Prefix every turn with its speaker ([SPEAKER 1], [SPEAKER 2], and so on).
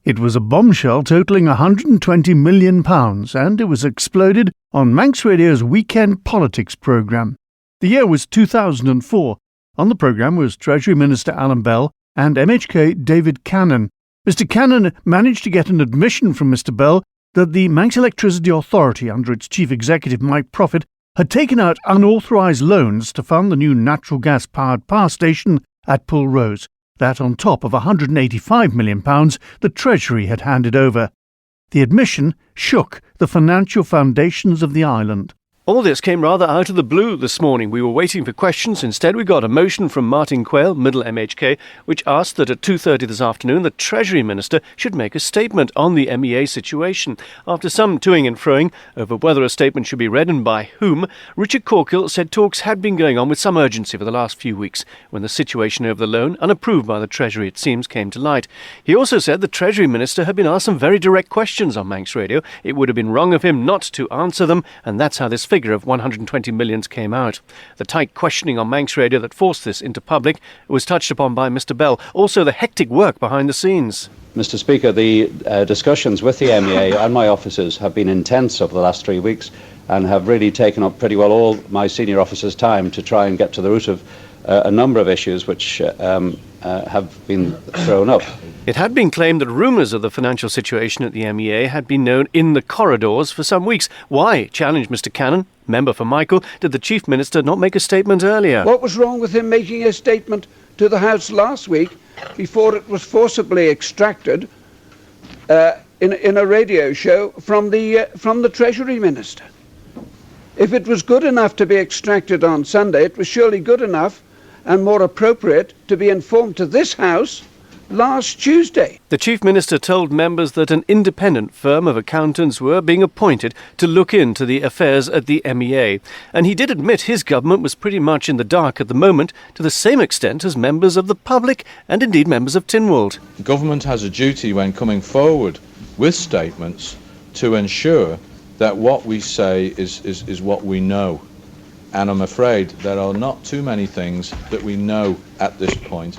[SPEAKER 1] It was a bombshell totalling £120 million, and it was exploded on Manx Radio's Weekend Politics programme. The year was 2004. On the programme was Treasury Minister Alan Bell and MHK David Cannon. Mr Cannon managed to get an admission from Mr Bell that the Manx Electricity Authority, under its chief executive Mike Profit, had taken out unauthorised loans to fund the new natural gas-powered power station at Pulrose. That on top of £185 million the Treasury had handed over. The admission shook the financial foundations of the island.
[SPEAKER 2] All this came rather out of the blue this morning. We were waiting for questions. Instead, we got a motion from Martin Quayle, Middle MHK, which asked that at 2:30 this afternoon the Treasury Minister should make a statement on the MEA situation. After some toing and froing over whether a statement should be read and by whom, Richard Corkill said talks had been going on with some urgency for the last few weeks, when the situation over the loan, unapproved by the Treasury it seems, came to light. He also said the Treasury Minister had been asked some very direct questions on Manx Radio. It would have been wrong of him not to answer them, and that's how this figure of 120 million came out. The tight questioning on Manx Radio that forced this into public was touched upon by Mr Bell. Also the hectic work behind the scenes.
[SPEAKER 3] Mr Speaker, the discussions with the MEA and my officers have been intense over the last 3 weeks and have really taken up pretty well all my senior officers' time to try and get to the root of a number of issues which have been thrown up.
[SPEAKER 2] It had been claimed that rumours of the financial situation at the MEA had been known in the corridors for some weeks. Why, challenged Mr Cannon, member for Michael, did the Chief Minister not make a statement earlier?
[SPEAKER 4] What was wrong with him making a statement to the House last week before it was forcibly extracted in a radio show from the Treasury Minister? If it was good enough to be extracted on Sunday, it was surely good enough and more appropriate to be informed to this House last Tuesday.
[SPEAKER 2] The Chief Minister told members that an independent firm of accountants were being appointed to look into the affairs at the MEA. And he did admit his government was pretty much in the dark at the moment, to the same extent as members of the public and indeed members of Tynwald.
[SPEAKER 5] Government has a duty when coming forward with statements to ensure that what we say is what we know. And I'm afraid there are not too many things that we know at this point.